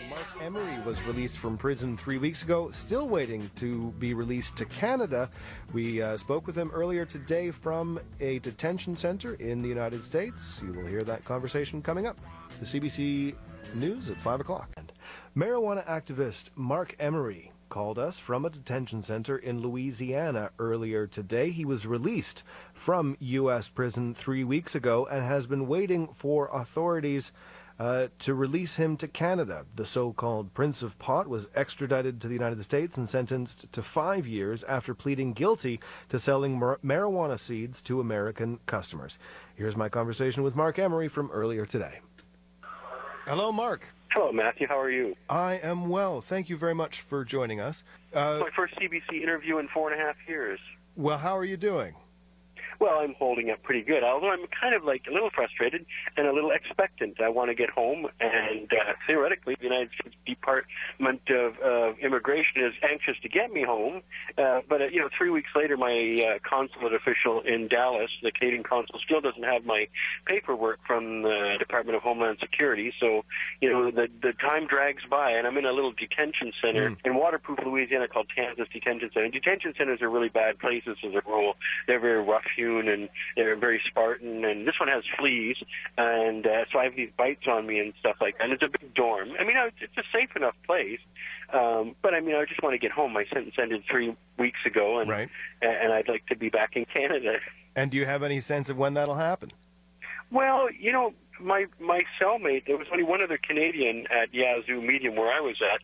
Marc Emery was released from prison 3 weeks ago, still waiting to be released to Canada. We spoke with him earlier today from a detention center in the United States. You will hear that conversation coming up. The CBC News at 5 o'clock. Marijuana activist Marc Emery called us from a detention center in Louisiana earlier today. He was released from U.S. prison 3 weeks ago and has been waiting for authorities to release him to Canada. The so-called Prince of Pot was extradited to the United States and sentenced to 5 years after pleading guilty to selling marijuana seeds to American customers. Here's my conversation with Marc Emery from earlier today. Hello, Marc. Hello, Matthew. How are you? I am well. Thank you very much for joining us. My first CBC interview in 4.5 years. Well, how are you doing? Well, I'm holding up pretty good, although I'm kind of like a little frustrated and a little expectant. I want to get home, and theoretically, the United States Department of Immigration is anxious to get me home. But 3 weeks later, my consulate official in Dallas, the Canadian consul, still doesn't have my paperwork from the Department of Homeland Security. So, the time drags by, and I'm in a little detention center in waterproof Louisiana called Kansas Detention Center. Detention centers are really bad places as a rule. They're very rough-hewn and they're very Spartan, and this one has fleas, and so I have these bites on me and stuff like that. And it's a big dorm. I mean, it's a safe enough place, but I mean, I just want to get home. My sentence ended 3 weeks ago, and right. And I'd like to be back in Canada. And do you have any sense of when that'll happen? Well, my cellmate, there was only one other Canadian at Yazoo Medium where I was at,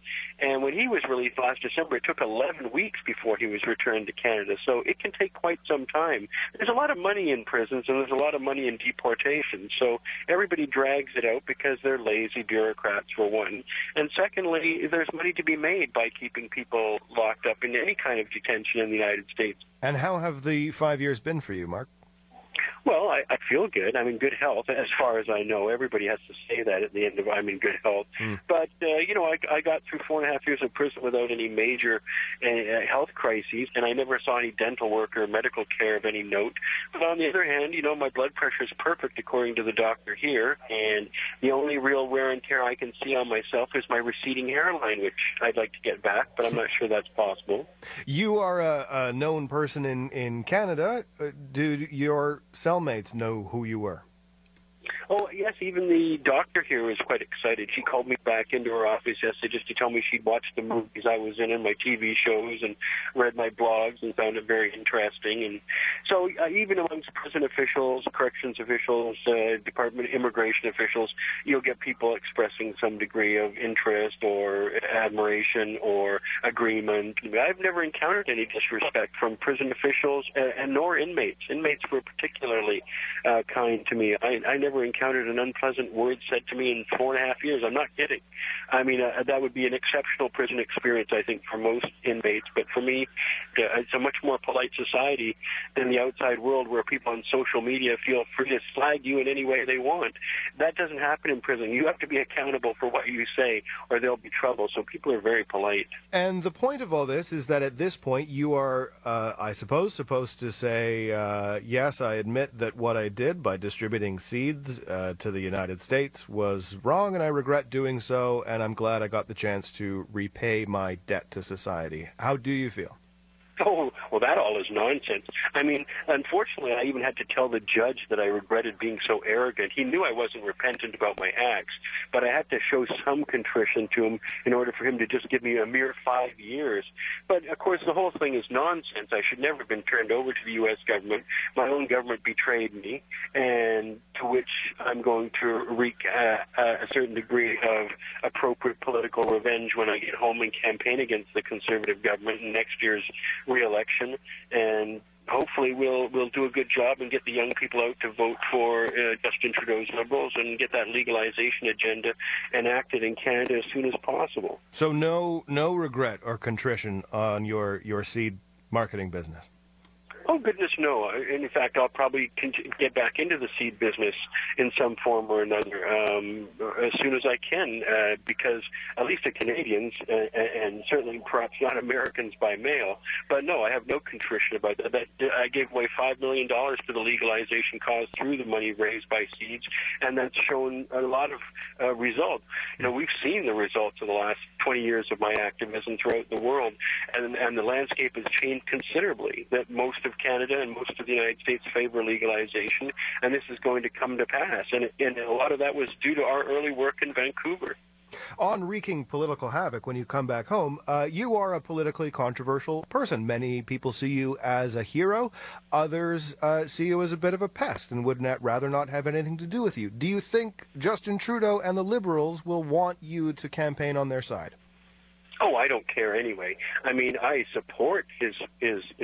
and when he was released last December, it took 11 weeks before he was returned to Canada, so it can take quite some time. There's a lot of money in prisons, and there's a lot of money in deportation, so everybody drags it out because they're lazy bureaucrats, for one. And secondly, there's money to be made by keeping people locked up in any kind of detention in the United States. And how have the 5 years been for you, Marc? Well, I feel good. I'm in good health, as far as I know. Everybody has to say that at the end of I'm in good health. But, I got through 4.5 years of prison without any major health crises, and I never saw any dental work or medical care of any note. But on the other hand, my blood pressure is perfect according to the doctor here, and the only real wear and tear I can see on myself is my receding hairline, which I'd like to get back, but I'm not sure that's possible. You are a known person in Canada. Do your cellmates know who you were? Oh, yes, even the doctor here was quite excited. She called me back into her office yesterday just to tell me she'd watched the movies I was in and my TV shows and read my blogs and found it very interesting. And so even amongst prison officials, corrections officials, Department of Immigration officials, you'll get people expressing some degree of interest or admiration or agreement. I've never encountered any disrespect from prison officials and nor inmates. Inmates were particularly kind to me. I never encountered an unpleasant word said to me in 4.5 years. I'm not kidding. I mean, that would be an exceptional prison experience, I think, for most inmates. But for me, it's a much more polite society than the outside world where people on social media feel free to slag you in any way they want. That doesn't happen in prison. You have to be accountable for what you say or there'll be trouble. So people are very polite. And the point of all this is that at this point you are, I suppose, supposed to say, yes, I admit that what I did by distributing seeds to the United States was wrong, and I regret doing so, and I'm glad I got the chance to repay my debt to society. How do you feel? Oh, well, that all is nonsense. I mean, unfortunately, I even had to tell the judge that I regretted being so arrogant. He knew I wasn't repentant about my acts, but I had to show some contrition to him in order for him to just give me a mere 5 years. But, of course, the whole thing is nonsense. I should never have been turned over to the U.S. government. My own government betrayed me, and to which I'm going to wreak a certain degree of appropriate political revenge when I get home and campaign against the conservative government in next year's re-election, and hopefully we'll do a good job and get the young people out to vote for Justin Trudeau's Liberals and get that legalization agenda enacted in Canada as soon as possible. So no regret or contrition on your seed marketing business? Oh, goodness, no. In fact, I'll probably get back into the seed business in some form or another as soon as I can, because at least the Canadians, and certainly perhaps not Americans by mail, but no, I have no contrition about that. I gave away $5 million to the legalization cause through the money raised by seeds, and that's shown a lot of results. We've seen the results of the last 20 years of my activism throughout the world, and the landscape has changed considerably, that most of Canada and most of the United States favor legalization, and this is going to come to pass. And a lot of that was due to our early work in Vancouver. On wreaking political havoc when you come back home, you are a politically controversial person. Many people see you as a hero. Others see you as a bit of a pest and would rather not have anything to do with you. Do you think Justin Trudeau and the Liberals will want you to campaign on their side? Oh, I don't care anyway. I mean, I support his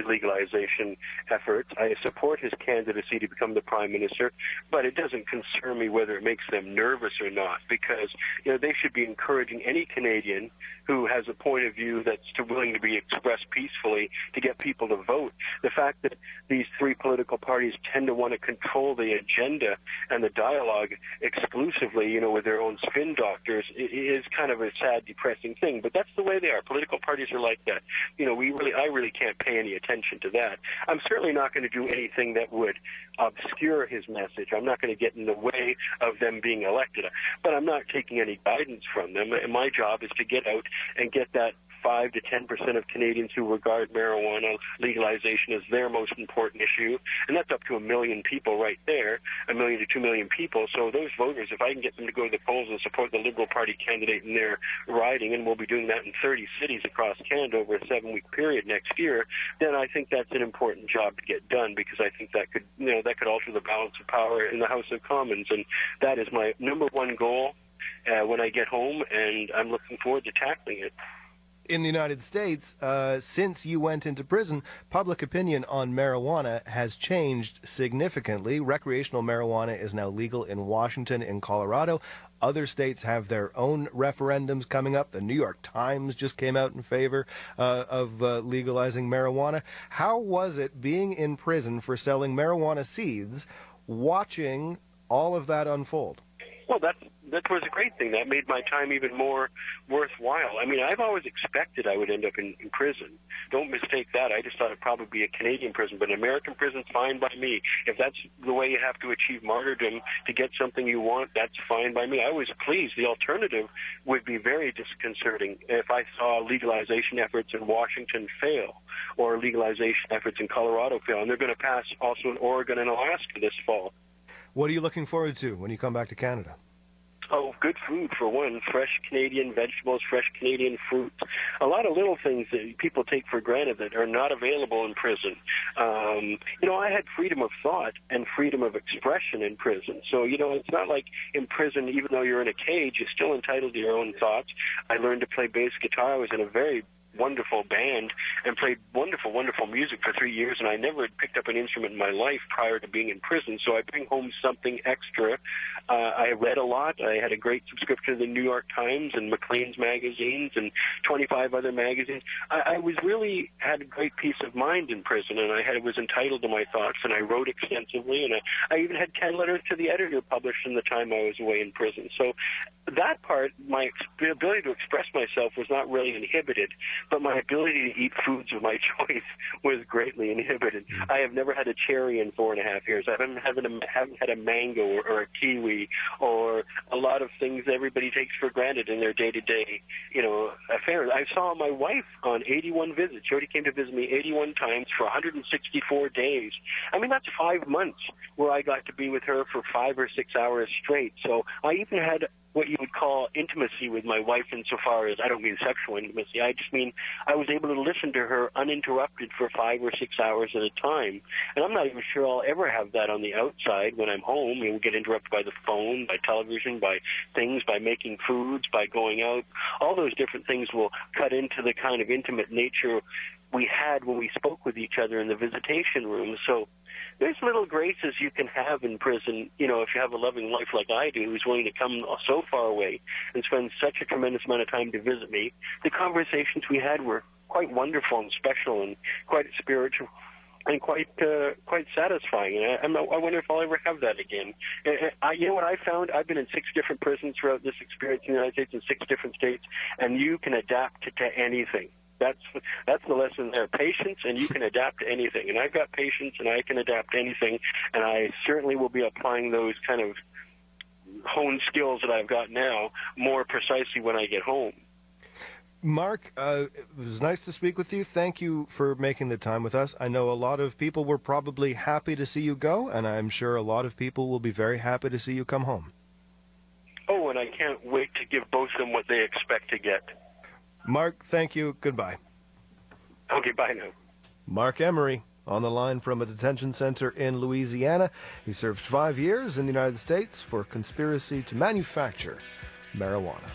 legalization efforts. I support his candidacy to become the Prime Minister, but it doesn't concern me whether it makes them nervous or not, because they should be encouraging any Canadian who has a point of view that's willing to be expressed peacefully to get people to vote. The fact that these three political parties tend to want to control the agenda and the dialogue exclusively, with their own spin doctors, is kind of a sad, depressing thing. But that's the way they are. Political parties are like that. I really can't pay any attention to that. I'm certainly not going to do anything that would obscure his message. I'm not going to get in the way of them being elected. But I'm not taking any guidance from them. And my job is to get out and get that 5 to 10% of Canadians who regard marijuana legalization as their most important issue, and that's up to 1 million people right there, 1 million to 2 million people. So those voters, if I can get them to go to the polls and support the Liberal Party candidate in their riding, and we'll be doing that in 30 cities across Canada over a 7-week period next year, then I think that's an important job to get done, because I think that could alter the balance of power in the House of Commons, and that is my number one goal when I get home, and I'm looking forward to tackling it. In the United States, since you went into prison, public opinion on marijuana has changed significantly. Recreational marijuana is now legal in Washington and Colorado. Other states have their own referendums coming up. The New York Times just came out in favor of legalizing marijuana. How was it being in prison for selling marijuana seeds, watching all of that unfold? Well, that was a great thing. That made my time even more worthwhile. I mean, I've always expected I would end up in prison. Don't mistake that. I just thought it'd probably be a Canadian prison, but an American prison's fine by me. If that's the way you have to achieve martyrdom to get something you want, that's fine by me. I was pleased. The alternative would be very disconcerting if I saw legalization efforts in Washington fail, or legalization efforts in Colorado fail. And they're going to pass also in Oregon and Alaska this fall. What are you looking forward to when you come back to Canada? Oh, good food, for one. Fresh Canadian vegetables, fresh Canadian fruit. A lot of little things that people take for granted that are not available in prison. I had freedom of thought and freedom of expression in prison. So, it's not like in prison, even though you're in a cage, you're still entitled to your own thoughts. I learned to play bass guitar. I was in a very wonderful band and played wonderful music for 3 years, and I never had picked up an instrument in my life prior to being in prison, so I bring home something extra. I read a lot. I had a great subscription to the New York Times and Maclean's magazines and 25 other magazines. I was really had a great peace of mind in prison, and was entitled to my thoughts, and I wrote extensively, and I even had 10 letters to the editor published in the time I was away in prison. So that part, my ability to express myself was not really inhibited, but my ability to eat foods of my choice was greatly inhibited. I have never had a cherry in 4.5 years. I haven't had a mango or a kiwi or a lot of things everybody takes for granted in their day-to-day, affairs. I saw my wife on 81 visits. She already came to visit me 81 times for 164 days. I mean, that's 5 months where I got to be with her for 5 or 6 hours straight. So I even had what you would call intimacy with my wife, insofar as I don't mean sexual intimacy. I just mean I was able to listen to her uninterrupted for 5 or 6 hours at a time. And I'm not even sure I'll ever have that on the outside when I'm home. We'll get interrupted by the phone, by television, by things, by making foods, by going out. All those different things will cut into the kind of intimate nature we had when we spoke with each other in the visitation room. So there's little graces you can have in prison, if you have a loving wife like I do, who's willing to come so far away and spend such a tremendous amount of time to visit me. The conversations we had were quite wonderful and special and quite spiritual. and quite satisfying. And I wonder if I'll ever have that again. You know what I found? I've been in 6 different prisons throughout this experience in the United States, in 6 different states, and you can adapt to anything. That's the lesson there. Patience, and you can adapt to anything. And I've got patience, and I can adapt to anything, and I certainly will be applying those kind of honed skills that I've got now more precisely when I get home. Marc, it was nice to speak with you. Thank you for making the time with us. I know a lot of people were probably happy to see you go, and I'm sure a lot of people will be very happy to see you come home. Oh, and I can't wait to give both of them what they expect to get. Marc, thank you. Goodbye. Okay, bye now. Marc Emery on the line from a detention center in Louisiana. He served 5 years in the United States for conspiracy to manufacture marijuana.